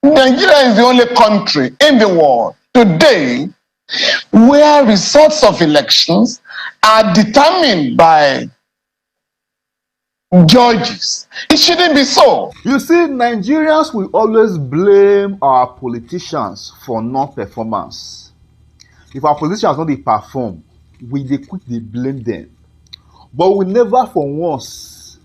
Nigeria is the only country in the world today where results of elections are determined by judges. It shouldn't be so. You see, Nigerians will always blame our politicians for non-performance. If our politicians no dey perform, we dey quick dey blame them. But we never for once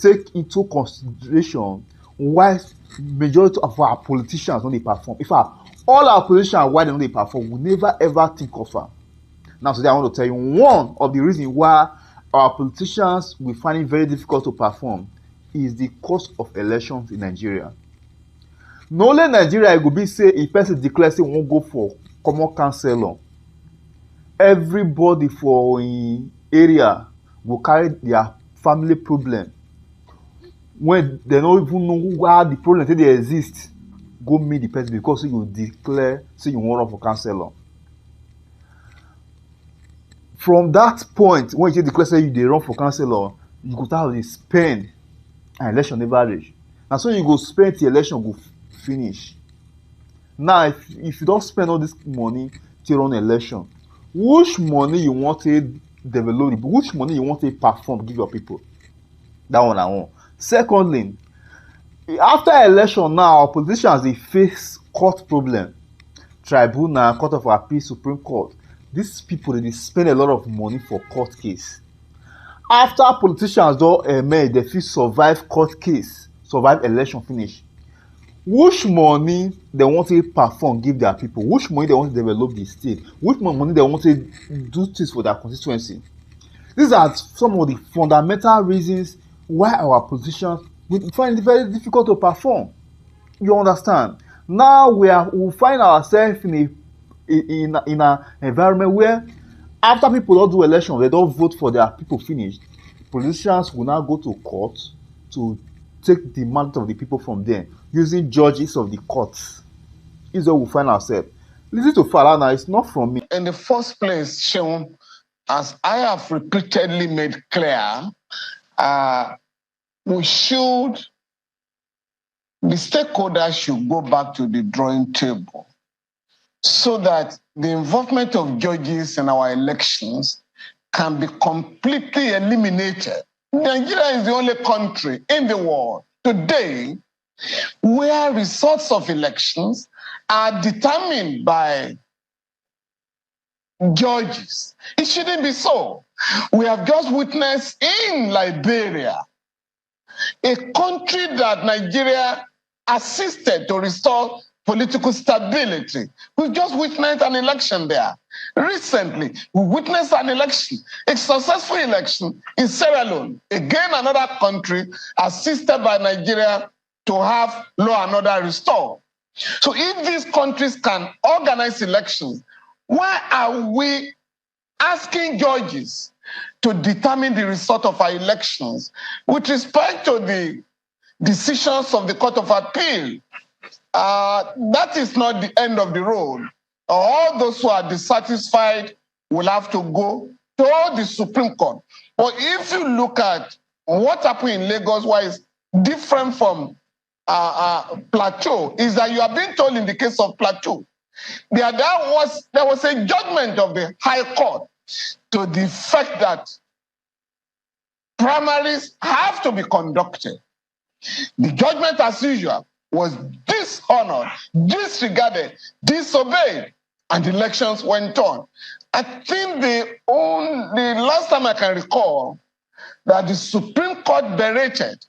take into consideration why majority of our politicians no dey perform. In fact, all our politicians why dem no dey perform, we never ever think of am. Now today I want to tell you one of the reasons why our politicians will find it very difficult to perform is the cost of elections in Nigeria. Na only Nigeria e go be say if person declare say wan go for common councillor, everybody for im area go carry their family problem when dem no even know why the problem take dey exist go meet the person because say you declare say you wan run for councillor. From that point when you take declare say you dey run for councillor, you go start to dey spend and election never reach. Na so you go spend till election go finish. Now if you don spend all this money take run election, which money you wan take develop, which money you wan take perform give your people? That one na one. Secondly, after election now, our politicians dey face court problem, tribunal, court of appeal, supreme court. These people dey spend a lot of money for court case. After politicians don emerge, dem fit survive court case, survive election finish. Which money dem wan take perform give their people? Which money dem wan take develop the state? Which money dem wan take do things for their constituency? These are some of the fundamental reasons why our politicians we find it very difficult to perform. You understand? Now we find ourselves in an environment where after people don do election, they don vote for their people finish, politicians will now go to court to take the mandate of the people from them using judges of the courts. This is where we find ourselves. Listen to Falana, it's not from me. In the first place, Seun, as I have repeatedly made clear, the stakeholders should go back to the drawing table so that the involvement of judges in our elections can be completely eliminated. Nigeria is the only country in the world today where results of elections are determined by judges. It shouldn't be so. We have just witnessed in Liberia, a country that Nigeria assisted to restore political stability. We've just witnessed an election there. Recently, we witnessed an election, a successful election in Sierra Leone. Again, another country assisted by Nigeria to have law and order restored. So if these countries can organize elections, why are we asking judges to determine the result of our elections with respect to the decisions of the Court of Appeal? That is not the end of the road. All those who are dissatisfied will have to go to the Supreme Court. But if you look at what happened in Lagos, why it's different from Plateau, is that you are being told in the case of Plateau, there was a judgment of the High Court to the fact that primaries have to be conducted. The judgment, as usual, was dishonored, disregarded, disobeyed, and elections went on. I think the last time I can recall that the Supreme Court berated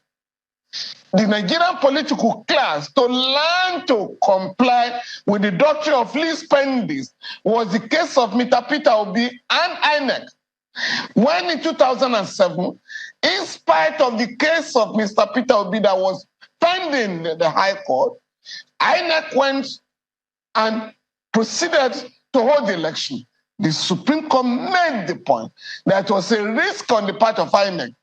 the Nigerian political class to learn to comply with the doctrine of least spendings was the case of Mr. Peter Obi and INEC. When in 2007, in spite of the case of Mr. Peter Obi that was pending the High Court, INEC went and proceeded to hold the election. The Supreme Court made the point that it was a risk on the part of INEC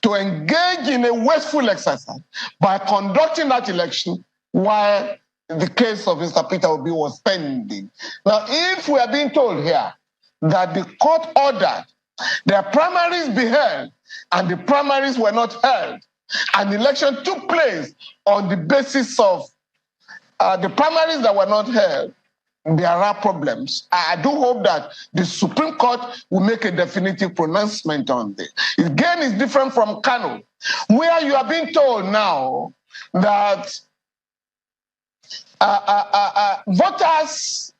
to engage in a wasteful exercise by conducting that election while the case of Mr. Peter Obi was pending. Now, if we are being told here that the court ordered their primaries be held and the primaries were not held, and the election took place on the basis of the primaries that were not held, there are problems. I do hope that the Supreme Court will make a definitive pronouncement on this. Again, it's different from Kano, where you are being told now that voters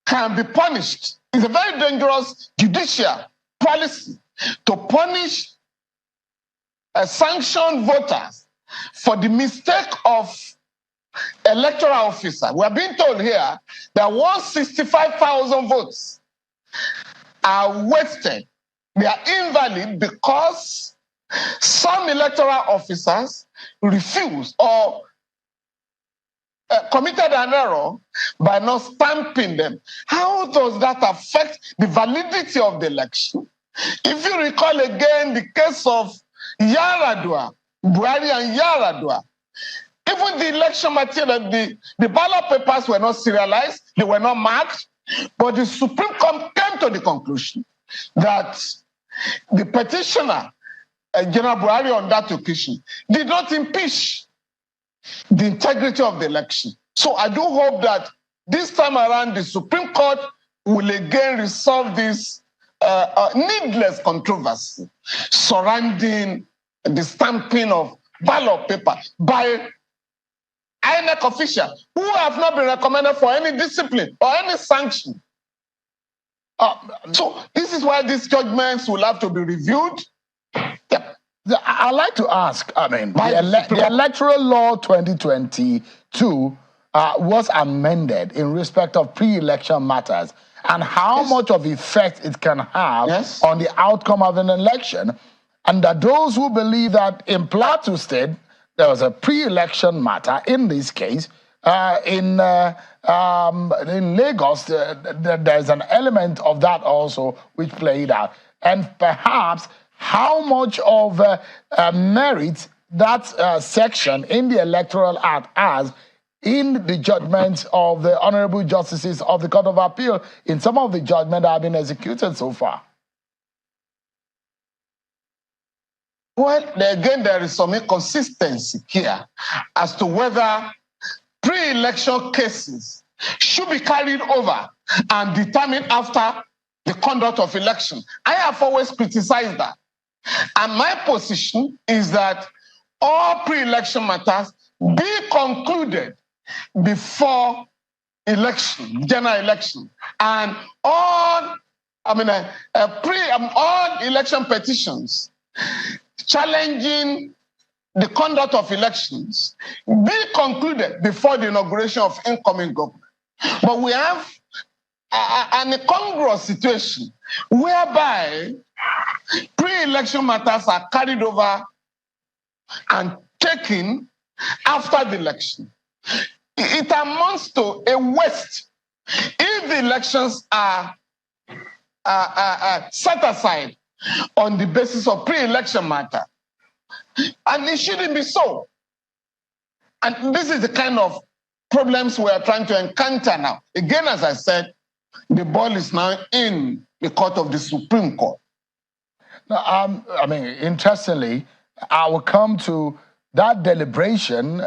can be punished. It's a very dangerous judicial policy to punish sanctioned voters for the mistake of electoral officer. We are being told here that 165,000 votes are wasted. They are invalid because some electoral officers refused or committed an error by not stamping them. How does that affect the validity of the election? If you recall again the case of Yaradua, Buhari and Yaradua, even the election material, the ballot papers were not serialized, they were not marked, but the Supreme Court came to the conclusion that the petitioner, General Buhari on that occasion, did not impeach the integrity of the election. So I do hope that this time around the Supreme Court will again resolve this needless controversy surrounding the stamping of ballot paper by INEC officials who have not been recommended for any discipline or any sanction. So this is why these judgments will have to be reviewed. Yeah. I'd like to ask, I mean, the Electoral Law 2022 was amended in respect of pre-election matters and how much of effect it can have on the outcome of an election. And that those who believe that in Plateau State, there was a pre-election matter in this case. In Lagos, there's an element of that also which played out. And perhaps how much of merit that section in the Electoral Act has in the judgments of the Honorable Justices of the Court of Appeal in some of the judgments that have been executed so far. Well, again, there is some inconsistency here as to whether pre-election cases should be carried over and determined after the conduct of election. I have always criticized that. And my position is that all pre-election matters be concluded before election, general election, and all election petitions challenging the conduct of elections be concluded before the inauguration of incoming government. But we have an incongruous situation whereby pre-election matters are carried over and taken after the election. It amounts to a waste if the elections are set aside on the basis of pre-election matter. And it shouldn't be so. And this is the kind of problems we are trying to encounter now. Again, as I said, the ball is now in the court of the Supreme Court. Now, I mean, interestingly, I will come to that deliberation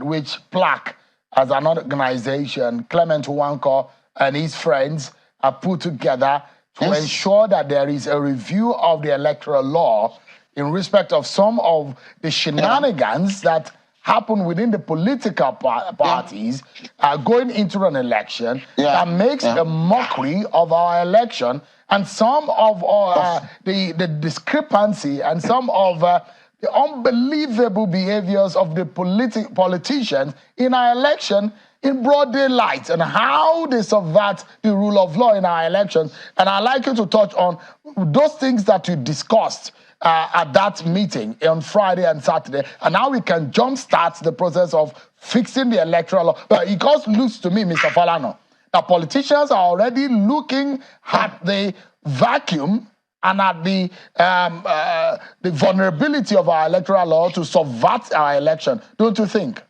which Plaque, as an organization, Clement Wanko and his friends are put together to ensure that there is a review of the electoral law in respect of some of the shenanigans that happen within the political parties going into an election that makes a mockery of our election and some of the discrepancy and some of the unbelievable behaviors of the politicians in our election in broad daylight and how they subvert the rule of law in our elections. And I'd like you to touch on those things that you discussed at that meeting on Friday and Saturday, and how we can jumpstart the process of fixing the electoral law. But it just looks to me, Mr. Falana, that politicians are already looking at the vacuum and at the vulnerability of our electoral law to subvert our election. Don't you think?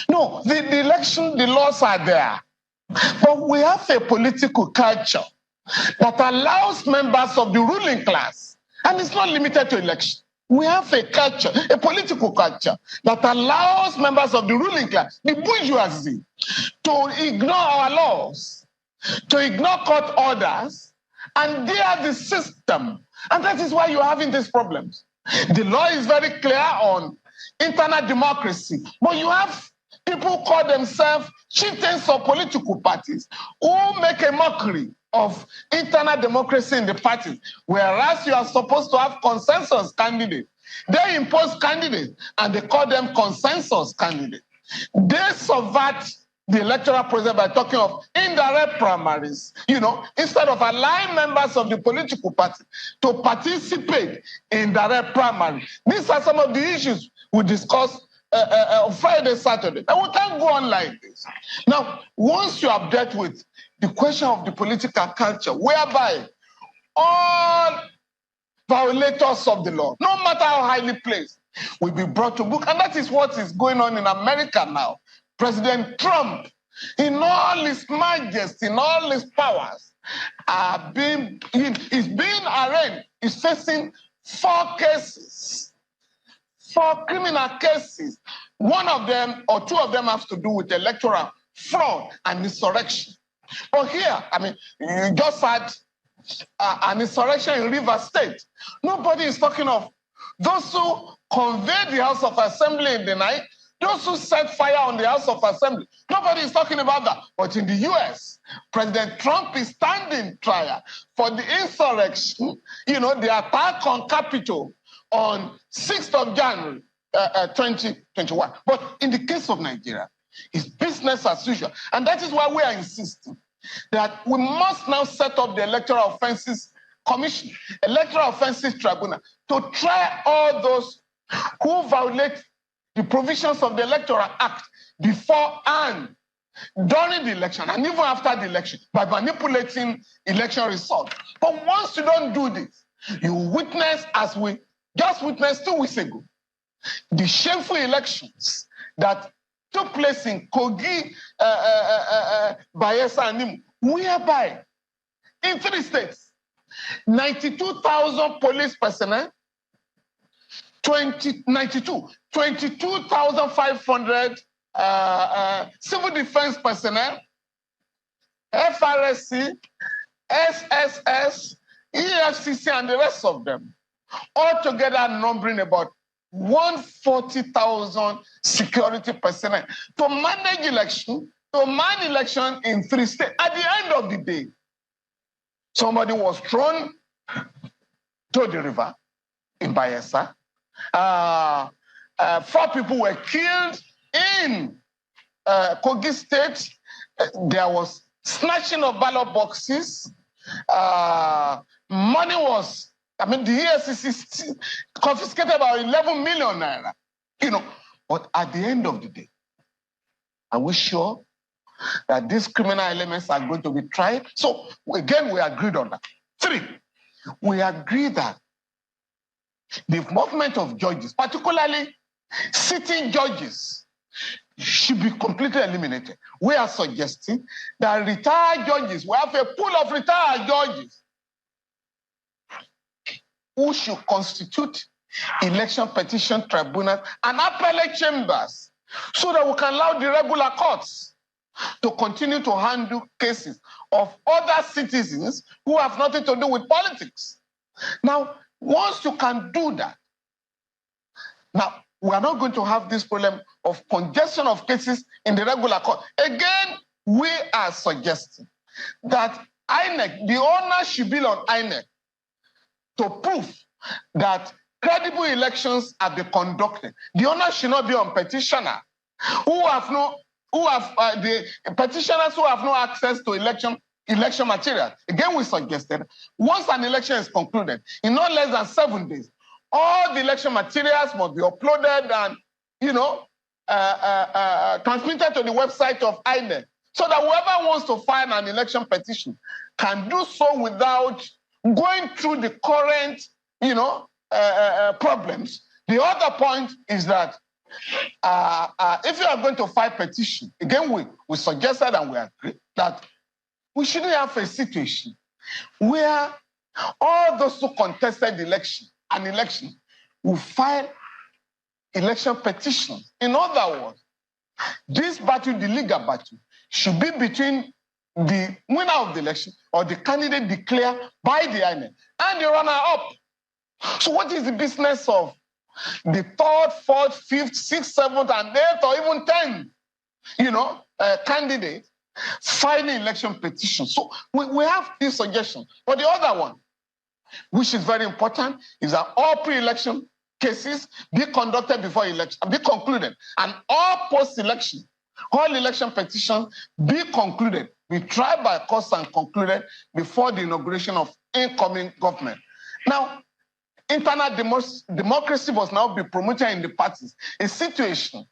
No, the election, the laws are there. But we have a political culture that allows members of the ruling class, and it's not limited to election. We have a culture, a political culture, that allows members of the ruling class, the bourgeoisie, to ignore our laws, to ignore court orders, and they are the system. And that is why you're having these problems. The law is very clear on internal democracy, but you have people who call themselves chieftains of political parties who make a mockery of internal democracy in the parties, whereas you are supposed to have consensus candidates. They impose candidates and they call them consensus candidates. They subvert the electoral process by talking of indirect primaries, instead of allowing members of the political party to participate in direct primary. These are some of the issues we discussed on Friday, Saturday. And we can't go on like this. Now, once you have dealt with the question of the political culture, whereby all violators of the law, no matter how highly placed, will be brought to book. And that is what is going on in America now. President Trump, in all his majesty, in all his powers, is being arraigned, is facing 4 cases, 4 criminal cases. One of them or 2 of them have to do with electoral fraud and insurrection. But here, you just had an insurrection in Rivers State. Nobody is talking of those who conveyed the House of Assembly in the night, those who set fire on the House of Assembly. Nobody is talking about that. But in the US, President Trump is standing trial for the insurrection, the attack on Capitol on 6th of January, 2021. But in the case of Nigeria, it's business as usual. And that is why we are insisting that we must now set up the Electoral Offences Commission, Electoral Offences Tribunal, to try all those who violate the provisions of the Electoral Act before and during the election, and even after the election, by manipulating election results. But once you don't do this, you witness, as we just witnessed 2 weeks ago, the shameful elections that took place in Kogi, Bayelsa, and Imo, whereby in 3 states, 92,000 police personnel, 22,500 civil defense personnel, FRSC, SSS, EFCC, and the rest of them, all together numbering about 140,000 security personnel to manage election, to man election in 3 states. At the end of the day, somebody was thrown to the river in Bayelsa. 4 people were killed in Kogi State. There was snatching of ballot boxes. Money was, the EFCC confiscated about 11 million naira. But at the end of the day, are we sure that these criminal elements are going to be tried? So again, we agreed on that. 3, we agree that the movement of judges, particularly sitting judges, should be completely eliminated. We are suggesting that retired judges, we have a pool of retired judges who should constitute election petition tribunals and appellate chambers so that we can allow the regular courts to continue to handle cases of other citizens who have nothing to do with politics. Now, once you can do that, now we are not going to have this problem of congestion of cases in the regular court. Again, we are suggesting that INEC, the onus should be on INEC to prove that credible elections are being conducted. The onus should not be on petitioner the petitioners who have no access to election material. Again, we suggested once an election is concluded, in no less than 7 days, all the election materials must be uploaded and, transmitted to the website of INEC, so that whoever wants to file an election petition can do so without going through the current, problems. The other point is that if you are going to file petition, again, we suggested and we agree that we shouldn't have a situation where all those who contested an election will file election petitions. In other words, this battle, the legal battle, should be between the winner of the election or the candidate declared by the INEC and the runner-up. So what is the business of the third, fourth, fifth, sixth, seventh, and eighth, or even 10, candidate filing election petitions? So we have this suggestion. But the other one, which is very important, is that all pre-election cases be conducted before election, be concluded, and all post-election, all election petitions be concluded, be tried by courts and concluded before the inauguration of incoming government. Now, internal democracy must now be promoted in the parties, a situation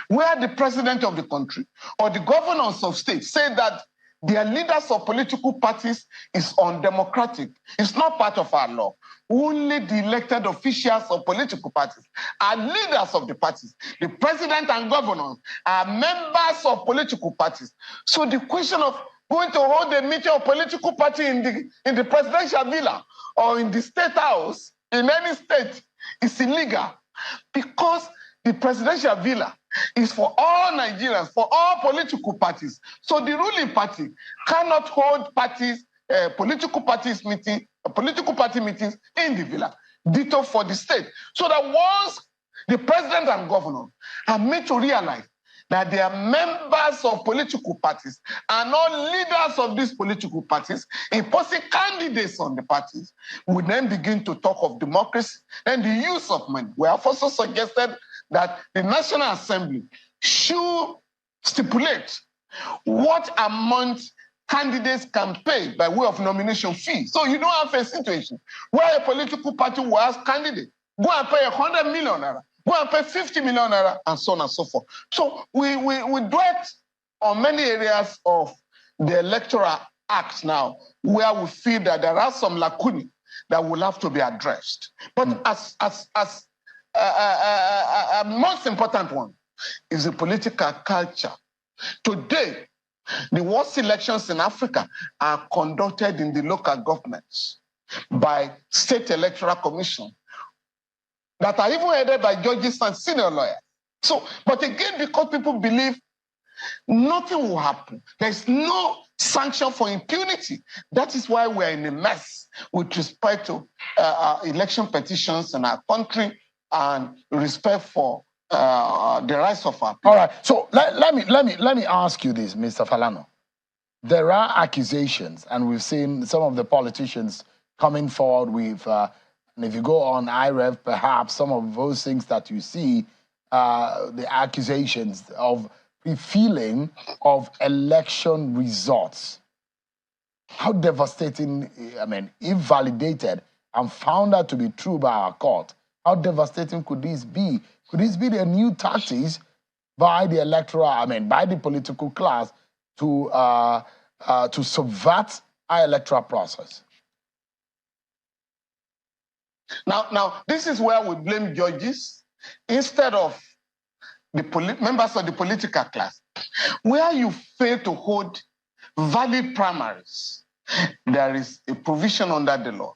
where the president of the country or the governors of states say that their leaders of political parties is undemocratic. It's not part of our law. Only the elected officials of political parties are leaders of the parties. The president and governors are members of political parties. So the question of going to hold a meeting of political party in the presidential villa or in the state house in any state is illegal, because the presidential villa is for all Nigerians, for all political parties. So the ruling party cannot hold political party meetings in the villa. Ditto for the state. So that once the president and governor are made to realize that they are members of political parties and not leaders of these political parties, imposing candidates on the parties, we then begin to talk of democracy and the use of money. We have also suggested that the National Assembly should stipulate what amount candidates can pay by way of nomination fees. So you don't have a situation where a political party will ask candidates, go and pay 100 million naira, go and pay 50 million naira, and so on and so forth. So we dwelt on many areas of the Electoral Act now where we feel that there are some lacunae that will have to be addressed. But a most important one is the political culture. Today, the worst elections in Africa are conducted in the local governments by state electoral commission that are even headed by judges and senior lawyers. So, but again, because people believe nothing will happen, there's no sanction for impunity. That is why we're in a mess with respect to election petitions in our country and respect for the rights of our people. All right. So let me ask you this, Mr. Falana. There are accusations, and we've seen some of the politicians coming forward with, and if you go on IREV, perhaps some of those things that you see, the accusations of revealing of election results. How devastating, if validated and found out to be true by our court, how devastating could this be? Could this be the new tactics by the by the political class to subvert our electoral process? Now, this is where we blame judges instead of the members of the political class. Where you fail to hold valid primaries, there is a provision under the law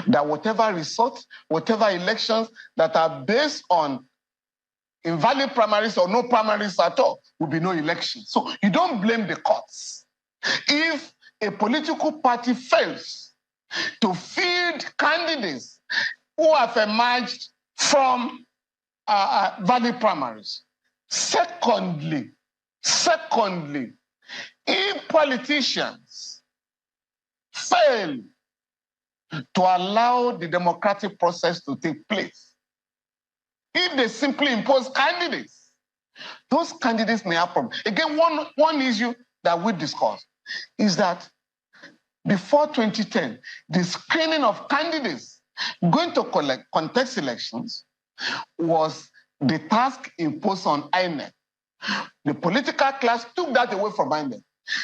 that whatever results, whatever elections that are based on invalid primaries or no primaries at all, will be no election. So you don't blame the courts. If a political party fails to field candidates who have emerged from valid primaries. Secondly, if politicians fail to allow the democratic process to take place, if they simply impose candidates, those candidates may have problems. Again, one issue that we discussed is that before 2010, the screening of candidates going to contest elections was the task imposed on INEC. The political class took that away from INEC,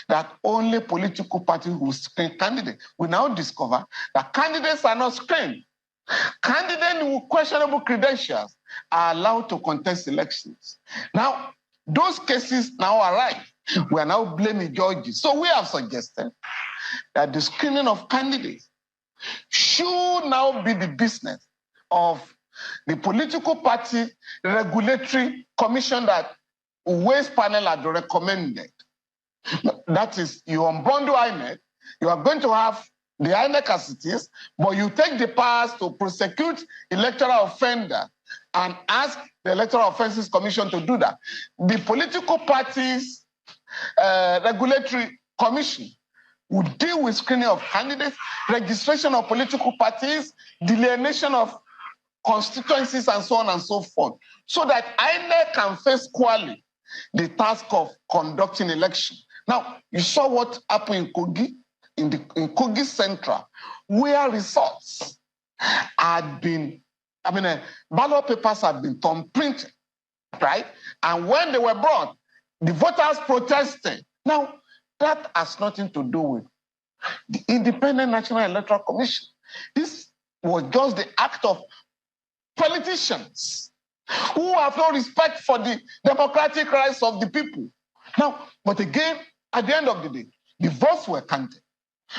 that only political parties will screen candidates. We now discover that candidates are not screened. Candidates with questionable credentials are allowed to contest elections. Now, those cases now arrive. We are now blaming judges. So we have suggested that the screening of candidates should now be the business of the political party regulatory commission that Waste panel had recommended. That is, you unbundle INEC, you are going to have the INEC as it is, but you take the powers to prosecute electoral offender and ask the Electoral Offences Commission to do that. The political parties regulatory commission would deal with screening of candidates, registration of political parties, delineation of constituencies, and so on and so forth, so that INEC can face squarely the task of conducting election. Now, you saw what happened in Kogi, in Kogi Central, where results had been, ballot papers had been thumb-printed, right? And when they were brought, the voters protested. Now, that has nothing to do with the Independent National Electoral Commission. This was just the act of politicians who have no respect for the democratic rights of the people. Now, but again, at the end of the day, the votes were counted.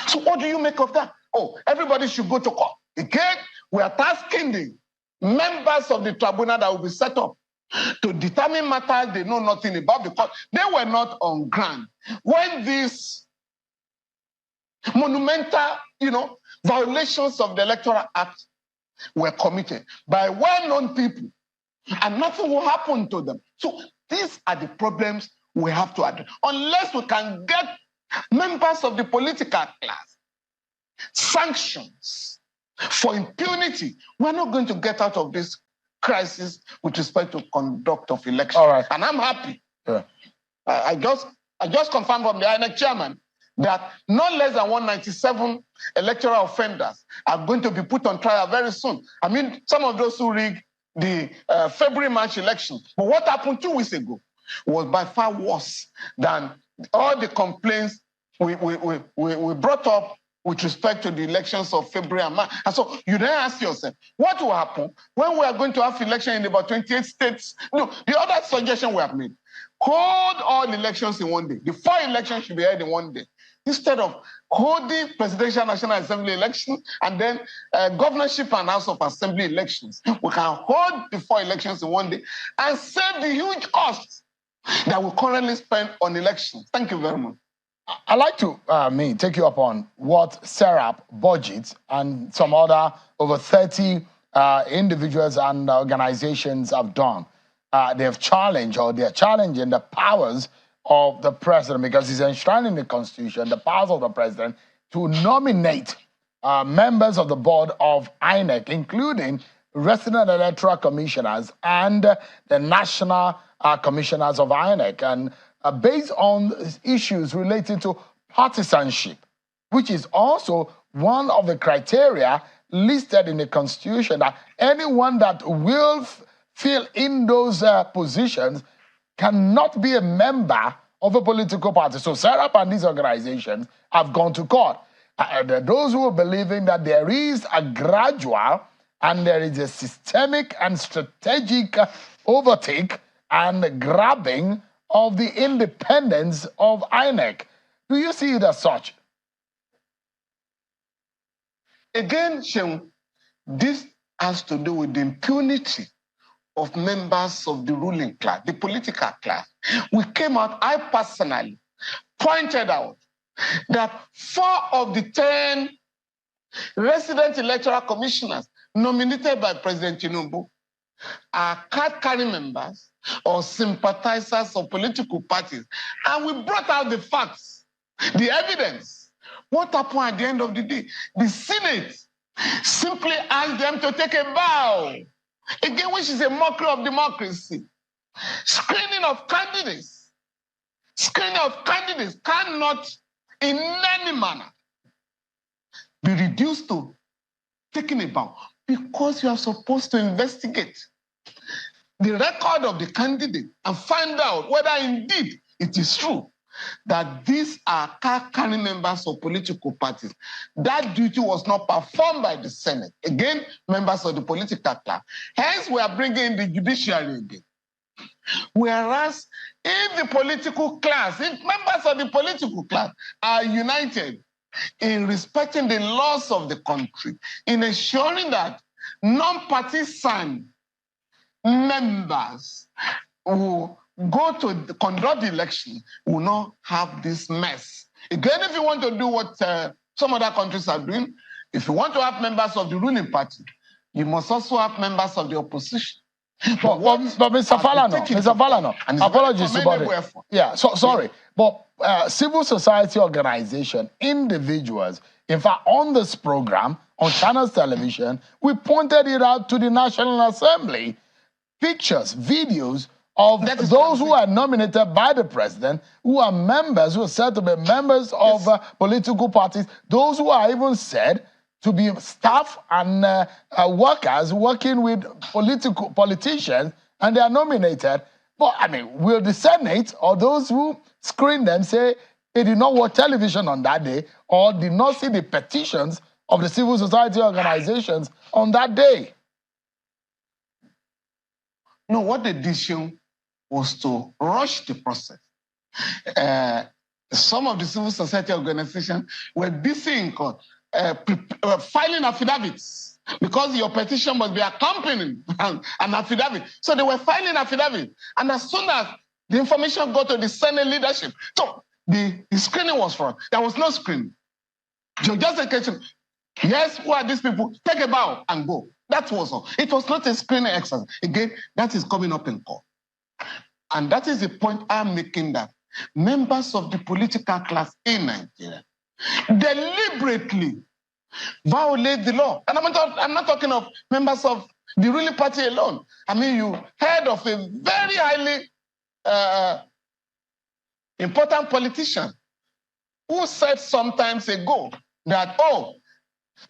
So what do you make of that? Oh, everybody should go to court. Again, we are tasking the members of the tribunal that will be set up to determine matters they know nothing about, because they were not on ground when these monumental, violations of the Electoral Act were committed by well-known people, and nothing will happen to them. So these are the problems we have to address. Unless we can get members of the political class sanctions for impunity, we're not going to get out of this crisis with respect to conduct of elections. All right. And I'm happy. Yeah. I just confirmed from the INEC chairman that not less than 197 electoral offenders are going to be put on trial very soon. Some of those who rigged the February-March election. But what happened 2 weeks ago was by far worse than all the complaints we brought up with respect to the elections of February and March. And so you then ask yourself, what will happen when we are going to have election in about 28 states? No, the other suggestion we have made, hold all elections in one day. The 4 elections should be held in one day, instead of holding presidential National Assembly elections and then governorship and House of Assembly elections. We can hold the 4 elections in one day and save the huge costs that we currently spend on elections. Thank you very much. I'd like to take you up on what SERAP budget and some other over 30 individuals and organizations have done. They have challenged, or they're challenging, the powers of the president, because he's enshrined in the Constitution the powers of the president to nominate members of the board of INEC, including resident electoral commissioners and the national commissioners of INEC, and based on issues related to partisanship, which is also one of the criteria listed in the Constitution, that anyone that will fill in those positions cannot be a member of a political party. So SERAP and these organizations have gone to court. Those who are believing that there is a gradual and there is a systemic and strategic overtake and grabbing of the independence of INEC. Do you see it as such? Again, Sheung, this has to do with the impunity of members of the ruling class, the political class. We came out, I personally pointed out that 4 of the 10 resident electoral commissioners nominated by President Tinubu are card-carrying members or sympathizers of political parties. And we brought out the facts, the evidence. What happened at the end of the day? The Senate simply asked them to take a bow, again, which is a mockery of democracy. Screening of candidates cannot in any manner be reduced to taking a bow, because you are supposed to investigate the record of the candidate and find out whether indeed it is true that these are card-carrying members of political parties. That duty was not performed by the Senate. Again, members of the political class. Hence, we are bringing in the judiciary again. Whereas, if the political class, if members of the political class are united in respecting the laws of the country, in ensuring that non-partisan members who go to conduct the election will not have this mess. Again, if you want to do what some other countries are doing, if you want to have members of the ruling party, you must also have members of the opposition. But Mr. Falana, apologies about it. Yeah, so sorry. Yeah. But civil society organization, individuals, in fact, on this program, on Channels Television, we pointed it out to the National Assembly, pictures, videos of those who are nominated by the president, who are members, who are said to be members of political parties, those who are even said to be staff and workers working with politicians, and they are nominated. But, I mean, will the Senate or those who screen them say they did not watch television on that day or did not see the petitions of the civil society organizations on that day? No, what they did was to rush the process. Some of the civil society organizations were busy in court, filing affidavits because your petition must be accompanied an affidavit. So they were filing affidavits. And as soon as the information got to the Senate leadership, so the screening was wrong. There was no screening. Just a question, yes, who are these people? Take a bow and go. That was all. It was not a screening exercise. Again, that is coming up in court. And that is the point I'm making, that members of the political class in Nigeria deliberately violate the law. And I'm not talking of members of the ruling party alone. I mean, you heard of a very highly important politician who said some time ago that,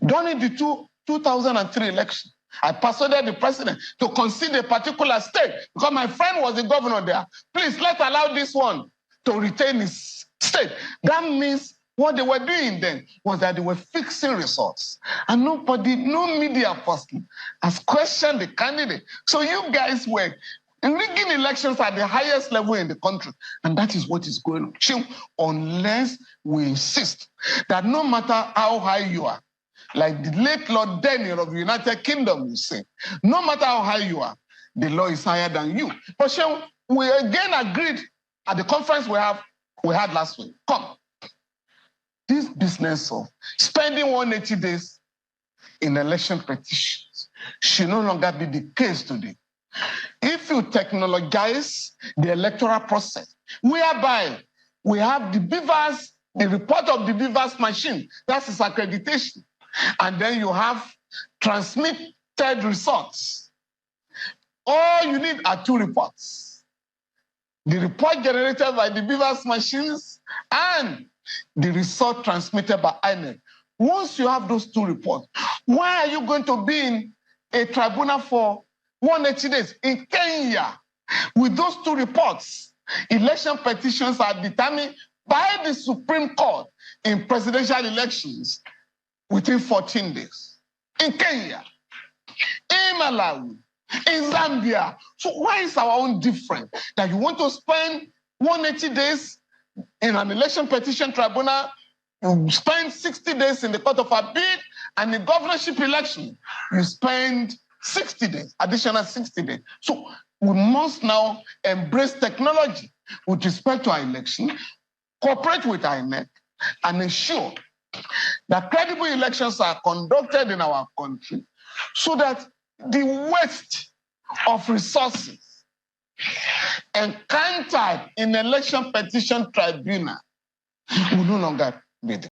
during the 2003 election, I persuaded the president to consider a particular state because my friend was the governor there. Please, let's allow this one to retain his state. That means what they were doing then was that they were fixing results. And no media person has questioned the candidate. So you guys were rigging elections at the highest level in the country. And that is what is going on. Unless we insist that no matter how high you are, like the late Lord Daniel of the United Kingdom will say, no matter how high you are, the law is higher than you. But we again agreed at the conference we had last week. Come, this business of spending 180 days in election petitions should no longer be the case today. If you technologize the electoral process, whereby we have the beavers, the report of the beavers machine, that's its accreditation, and then you have transmitted results. All you need are two reports. The report generated by the beavers machines and the result transmitted by INEC. Once you have those two reports, why are you going to be in a tribunal for 180 days? In Kenya, with those two reports, election petitions are determined by the Supreme Court in presidential elections within 14 days. In Kenya, in Malawi, in Zambia. So why is our own different? That you want to spend 180 days in an election petition tribunal, you spend 60 days in the court of appeal, and in governorship election, you spend 60 days, additional 60 days. So we must now embrace technology with respect to our election, cooperate with INEC, and ensure that credible elections are conducted in our country so that the waste of resources encountered in election petition tribunal will no longer be there.